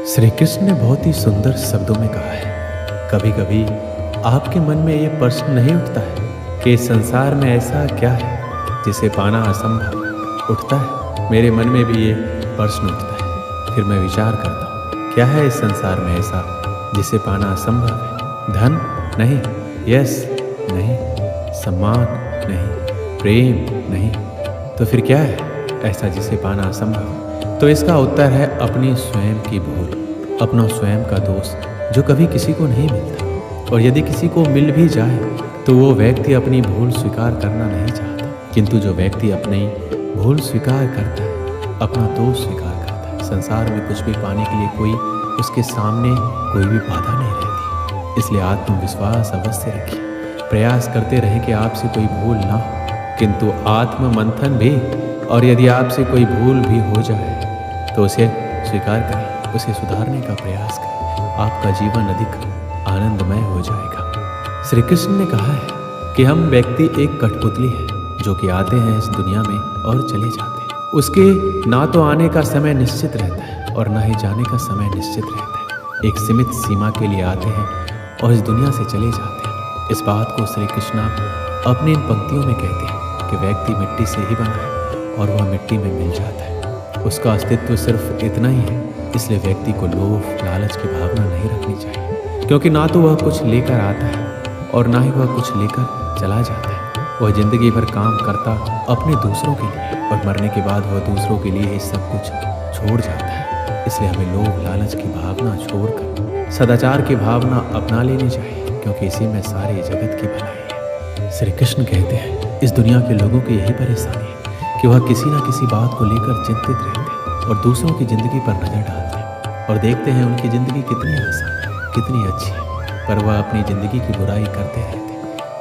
श्री कृष्ण ने बहुत ही सुंदर शब्दों में कहा है, कभी कभी आपके मन में ये प्रश्न नहीं उठता है कि इस संसार में ऐसा क्या है जिसे पाना असंभव। उठता है, मेरे मन में भी ये प्रश्न उठता है। फिर मैं विचार करता हूँ, क्या है इस संसार में ऐसा जिसे पाना असंभव है? धन नहीं, यश नहीं, सम्मान नहीं, प्रेम नहीं, तो फिर क्या है ऐसा जिसे पाना असंभव है? तो इसका उत्तर है अपनी स्वयं की भूल, अपना स्वयं का दोष जो कभी किसी को नहीं मिलता। और यदि किसी को मिल भी जाए तो वो व्यक्ति अपनी भूल स्वीकार करना नहीं चाहता, किंतु जो व्यक्ति अपनी भूल स्वीकार करता है, अपना दोष स्वीकार करता है, संसार में कुछ भी पाने के लिए कोई उसके सामने कोई भी बाधा नहीं रहती। इसलिए आत्मविश्वास अवश्य रखिए, प्रयास करते रहे कि आपसे कोई भूल ना हो, किंतु आत्म मंथन भी। और यदि आपसे कोई भूल भी हो जाए तो उसे स्वीकार करें, उसे सुधारने का प्रयास करें, आपका जीवन अधिक आनंदमय हो जाएगा। श्री कृष्ण ने कहा है कि हम व्यक्ति एक कठपुतली है जो कि आते हैं इस दुनिया में और चले जाते हैं। उसके ना तो आने का समय निश्चित रहता है और ना ही जाने का समय निश्चित रहता है। एक सीमित सीमा के लिए आते हैं और इस दुनिया से चले जाते हैं। इस बात को श्री कृष्ण अपनी इन पंक्तियों में कहते हैं कि व्यक्ति मिट्टी से ही बना है और वह मिट्टी में मिल जाता है। उसका अस्तित्व सिर्फ इतना ही है, इसलिए व्यक्ति को लोभ लालच की भावना नहीं रखनी चाहिए, क्योंकि ना तो वह कुछ लेकर आता है और ना ही वह कुछ लेकर चला जाता है। वह जिंदगी भर काम करता अपने दूसरों के लिए और मरने के बाद वह दूसरों के लिए ही सब कुछ छोड़ जाता है। इसलिए हमें लोभ लालच की भावना छोड़कर सदाचार की भावना अपना लेनी चाहिए, क्योंकि इसी में सारे जगत की भलाई है। श्री कृष्ण कहते हैं इस दुनिया के लोगों की यही परेशानी है कि वह किसी न किसी बात को लेकर चिंतित रहते हैं और दूसरों की ज़िंदगी पर नज़र डालते हैं और देखते हैं उनकी ज़िंदगी कितनी आसान है, कितनी अच्छी है, पर वह अपनी ज़िंदगी की बुराई करते रहते,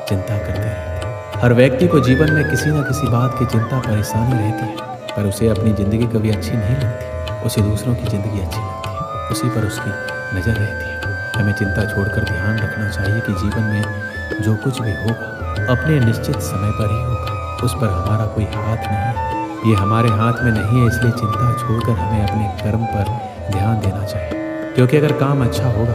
चिंता करते रहते। हर व्यक्ति को जीवन में किसी न किसी बात की चिंता परेशानी रहती है, पर उसे अपनी ज़िंदगी कभी अच्छी नहीं लगती, उसे दूसरों की ज़िंदगी अच्छी लगती है, उसी पर उसकी नज़र रहती है। हमें चिंता छोड़कर ध्यान रखना चाहिए कि जीवन में जो कुछ भी होगा अपने निश्चित समय पर ही होगा, उस पर हमारा कोई हाथ नहीं है, ये हमारे हाथ में नहीं है। इसलिए चिंता छोड़कर हमें अपने कर्म पर ध्यान देना चाहिए, क्योंकि अगर काम अच्छा होगा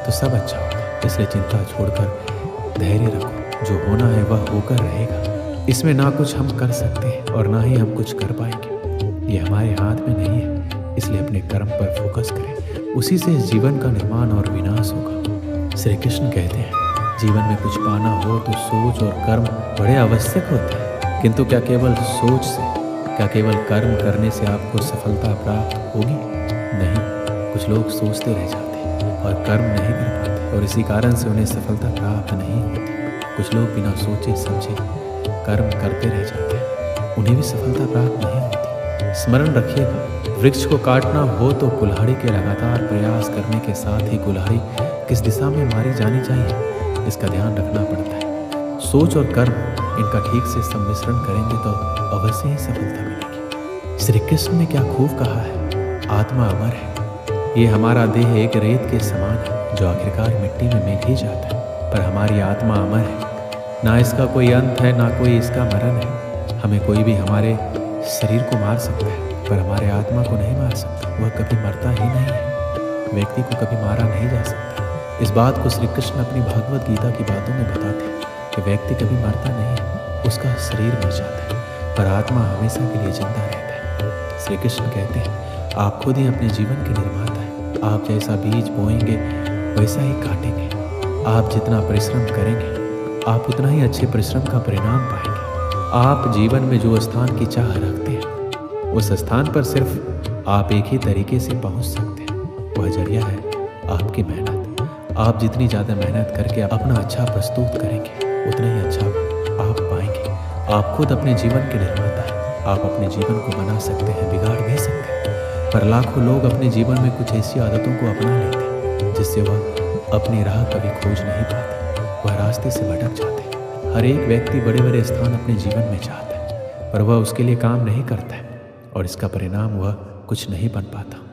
तो सब अच्छा होगा। इसलिए चिंता छोड़कर धैर्य रखो, जो होना है वह होकर रहेगा। इसमें ना कुछ हम कर सकते हैं और ना ही हम कुछ कर पाएंगे, ये हमारे हाथ में नहीं है। इसलिए अपने कर्म पर फोकस करें, उसी से इस जीवन का निर्माण और विनाश होगा। श्री कृष्ण कहते हैं जीवन में कुछ पाना हो तो सोच और कर्म बड़े आवश्यक होते हैं, किंतु क्या केवल सोच से, क्या केवल कर्म करने से आपको सफलता प्राप्त होगी? नहीं। कुछ लोग सोचते रह जाते हैं और कर्म नहीं कर पाते और इसी कारण से उन्हें सफलता प्राप्त नहीं होती। कुछ लोग बिना सोचे समझे कर्म करते रह जाते हैं, उन्हें भी सफलता प्राप्त नहीं होती। स्मरण रखिएगा, वृक्ष को काटना हो तो कुल्हाड़ी के लगातार प्रयास करने के साथ ही कुल्हाड़ी किस दिशा में मारी जानी चाहिए, इसका ध्यान रखना पड़ता है। सोच और कर्म इनका ठीक से सम्मिश्रण करेंगे तो अवश्य ही सफलता मिलेगी। श्री कृष्ण ने क्या खूब कहा है, आत्मा अमर है। ये हमारा देह एक रेत के समान है जो आखिरकार मिट्टी में मिल ही जाता है, पर हमारी आत्मा अमर है, ना इसका कोई अंत है ना कोई इसका मरण है। हमें कोई भी हमारे शरीर को मार सकता है पर हमारे आत्मा को नहीं मार सकता, वह कभी मरता ही नहीं है। व्यक्ति को कभी मारा नहीं जा सकता। इस बात को श्री कृष्ण अपनी भागवत गीता की बातों में बताते हैं कि व्यक्ति कभी मरता नहीं है, उसका शरीर मर जाता है पर आत्मा हमेशा के लिए जिंदा रहता है। श्री कृष्ण कहते हैं आप खुद ही अपने जीवन के निर्माता हैं। आप जैसा बीज बोएंगे वैसा ही काटेंगे। आप जितना परिश्रम करेंगे आप उतना ही अच्छे परिश्रम का परिणाम पाएंगे। आप जीवन में जो स्थान की चाह रखते हैं उस स्थान पर सिर्फ आप एक ही तरीके से पहुंच सकते हैं, वह जरिया है आपकी मेहनत। आप जितनी ज़्यादा मेहनत करके अपना अच्छा प्रस्तुत करेंगे उतना ही अच्छा आप पाएंगे। आप खुद अपने जीवन के निर्माता हैं। आप अपने जीवन को बना सकते हैं, बिगाड़ भी सकते हैं, पर लाखों लोग अपने जीवन में कुछ ऐसी आदतों को अपना लेते हैं जिससे वह अपनी राह कभी खोज नहीं पाते, वह रास्ते से भटक जाते हैं। हर एक व्यक्ति बड़े बड़े स्थान अपने जीवन में चाहता है पर वह उसके लिए काम नहीं करता है और इसका परिणाम वह कुछ नहीं बन पाता।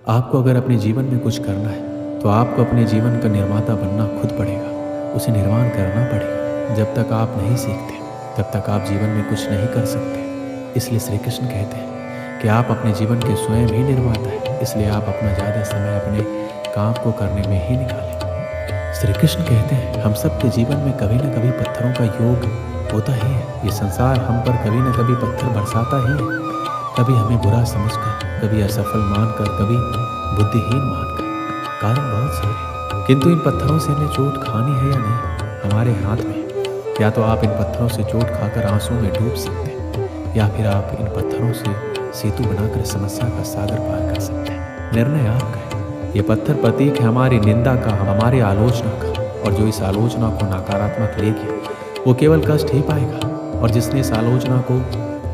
आपको अगर अपने जीवन में कुछ करना है तो आपको अपने जीवन का निर्माता बनना खुद पड़ेगा, उसे निर्माण करना पड़ेगा। जब तक आप नहीं सीखते तब तक आप जीवन में कुछ नहीं कर सकते। इसलिए श्री कृष्ण कहते हैं कि आप अपने जीवन के स्वयं ही निर्माता हैं, इसलिए आप अपना ज़्यादा समय अपने काम को करने में ही निकालें। श्री कृष्ण कहते हैं हम सब के जीवन में कभी न कभी पत्थरों का योग होता ही है। ये संसार हम पर कभी न कभी पत्थर बरसाता ही है, कभी हमें बुरा समझकर, कभी असफल मानकर, कभी बुद्धिहीन मानकर। कारण बहुत सारे, किंतु इन पत्थरों से हमें चोट खानी है या नहीं, हमारे हाथ में। या तो आप इन पत्थरों से चोट खाकर आंसू में डूब सकते हैं, या फिर आप इन पत्थरों से सेतु बनाकर समस्या का सागर पार कर सकते हैं। निर्णय आपका है। ये पत्थर प्रतीक है हमारी निंदा का, हमारी आलोचना का, और जो इस आलोचना को नकारात्मक लेगी वो केवल कष्ट ही पाएगा, और जिसने इस आलोचना को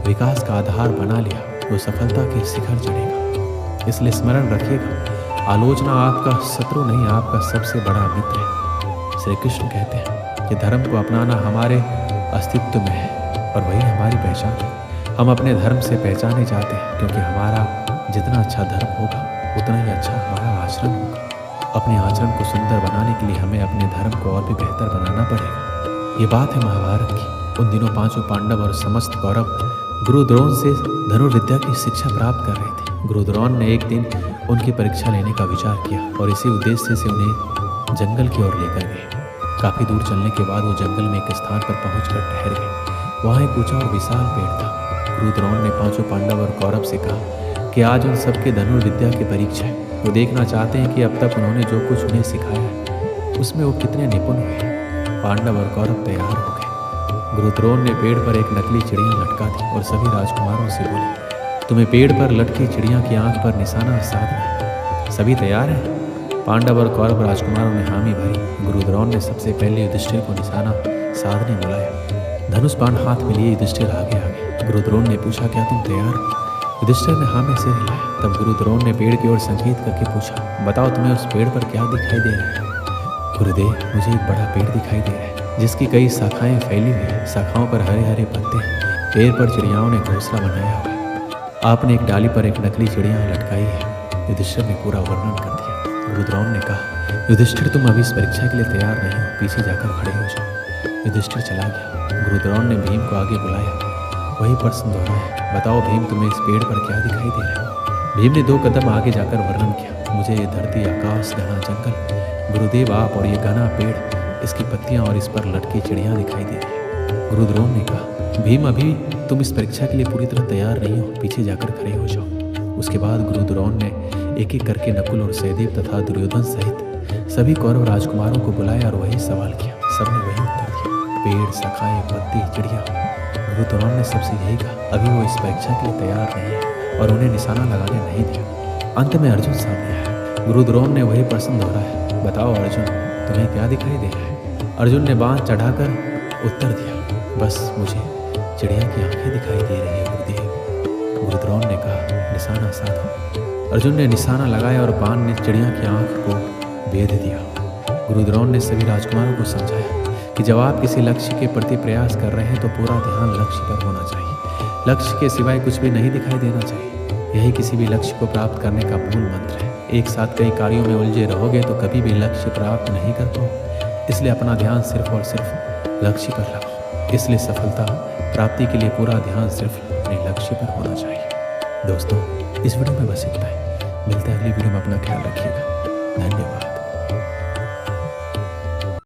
विकास का आधार बना लिया वो सफलता के शिखर चढ़ेगा। इसलिए स्मरण रखिएगा, आलोचना आपका शत्रु नहीं, आपका सबसे बड़ा मित्र है। श्री कृष्ण कहते हैं कि धर्म को अपनाना हमारे अस्तित्व में है और वही हमारी पहचान है। हम अपने धर्म से पहचाने जाते हैं, क्योंकि हमारा जितना अच्छा धर्म होगा उतना ही अच्छा हमारा आचरण होगा। अपने आचरण को सुंदर बनाने के लिए हमें अपने धर्म को और भी बेहतर बनाना पड़ेगा। ये बात है महाभारत की। उन दिनों 5 पांडव और समस्त कौरव गुरु द्रोण से धनुर्विद्या की शिक्षा प्राप्त कर रहे थे। गुरु द्रोण ने एक दिन उनकी परीक्षा लेने का विचार किया और इसी उद्देश्य से उन्हें जंगल की ओर लेकर गए। काफ़ी दूर चलने के बाद वो जंगल में एक स्थान पर पहुंचकर ठहर गए। वहाँ एक ऊंचा और विशाल पेड़ था। गुरु द्रोण ने 5 पांडव और कौरव से कहा कि आज उन सबके धनुर्विद्या की परीक्षा है। वो देखना चाहते हैं कि अब तक उन्होंने जो कुछ उन्हें सिखाया है उसमें वो कितने निपुण हुए। पांडव और कौरव तैयार हो गए। गुरु द्रोण ने पेड़ पर एक नकली चिड़िया लटका दी और सभी राजकुमारों से बोले, तुम्हें पेड़ पर लटकी चिड़िया की आंख पर निशाना साधना है। सभी तैयार हैं? पांडव और कौरव राजकुमारों ने हामी भरी। गुरु द्रोण ने सबसे पहले युधिष्ठिर को निशाना साधने बुलाया। धनुष बाण हाथ में लिए युधिष्ठिर आगे आ गए। गुरु द्रोण ने पूछा, क्या तुम तैयार हो? युधिष्ठिर ने हाँ में सिर हिलाया। तब गुरु द्रोण ने पेड़ की ओर संकेत करके पूछा, बताओ तुम्हें उस पेड़ पर क्या दिखाई दे रहा है? गुरुदेव, मुझे एक बड़ा पेड़ दिखाई दे रहा है जिसकी कई शाखाएं फैली हुई हैं। शाखाओं पर हरे हरे पत्ते हैं। पेड़ पर चिड़ियाओं ने घोंसला बनाया हुआ है। आपने एक डाली पर एक नकली चिड़िया लटकाई है। युधिष्ठिर ने पूरा वर्णन कर दिया। गुरु द्रोण ने कहा, युधिष्ठिर तुम अभी इस परीक्षा के लिए तैयार नहीं हो, पीछे जाकर खड़े हो जाओ। युधिष्ठिर चला गया। गुरु द्रोण ने भीम को आगे बुलाया। वही प्रश्न दोहराया, बताओ भीम, तुम्हें इस पेड़ पर क्या दिखाई दे रहा है? भीम ने 2 कदम आगे जाकर वर्णन किया, मुझे ये धरती, आकाश, घना जंगल, गुरुदेव आप और ये घना पेड़, इसकी पत्तियां और इस पर लटकी चिड़िया दिखाई दे रही है। गुरु द्रोण ने कहा, भीम अभी तुम इस परीक्षा के लिए पूरी तरह तैयार नहीं हो, पीछे जाकर खड़े हो जाओ। उसके बाद गुरु द्रोण ने एक एक करके नकुल और सहदेव तथा दुर्योधन सहित सभी कौरव राजकुमारों को बुलाया और वही सवाल किया। सबने वही उत्तर दिया, पेड़, शाखाएं, पत्ती, चिड़िया। गुरु द्रोण ने सबसे यही कहा, अभी वो इस परीक्षा के लिए तैयार नहीं है और उन्हें निशाना लगाने नहीं दिया। अंत में अर्जुन सामने आया। गुरु द्रोण ने वही प्रश्न दोहराया, बताओ अर्जुन, तुम्हें क्या दिखाई दे रहा है? अर्जुन ने बाँह चढ़ाकर उत्तर दिया, बस मुझे चिड़िया की आंखें दिखाई दे रही है गुरुदेव। गुरु द्रोण ने कहा, निशाना साधो। अर्जुन ने निशाना लगाया और बाण ने चिड़िया की आंख को भेद दिया। गुरु द्रोण ने सभी राजकुमारों को समझाया कि जब आप किसी लक्ष्य के प्रति प्रयास कर रहे हैं तो पूरा ध्यान लक्ष्य पर होना चाहिए। लक्ष्य के सिवाय कुछ भी नहीं दिखाई देना चाहिए। यही किसी भी लक्ष्य को प्राप्त करने का मूल मंत्र है। एक साथ कई कार्यों में उलझे रहोगे तो कभी भी लक्ष्य प्राप्त नहीं कर पाओगे। इसलिए अपना ध्यान सिर्फ और सिर्फ लक्ष्य पर लगाओ। इसलिए सफलता प्राप्ति के लिए पूरा ध्यान सिर्फ अपने लक्ष्य पर होना चाहिए। दोस्तों, इस वीडियो में बस इतना ही। मिलते हैं अगली वीडियो में। अपना ख्याल रखिएगा। धन्यवाद।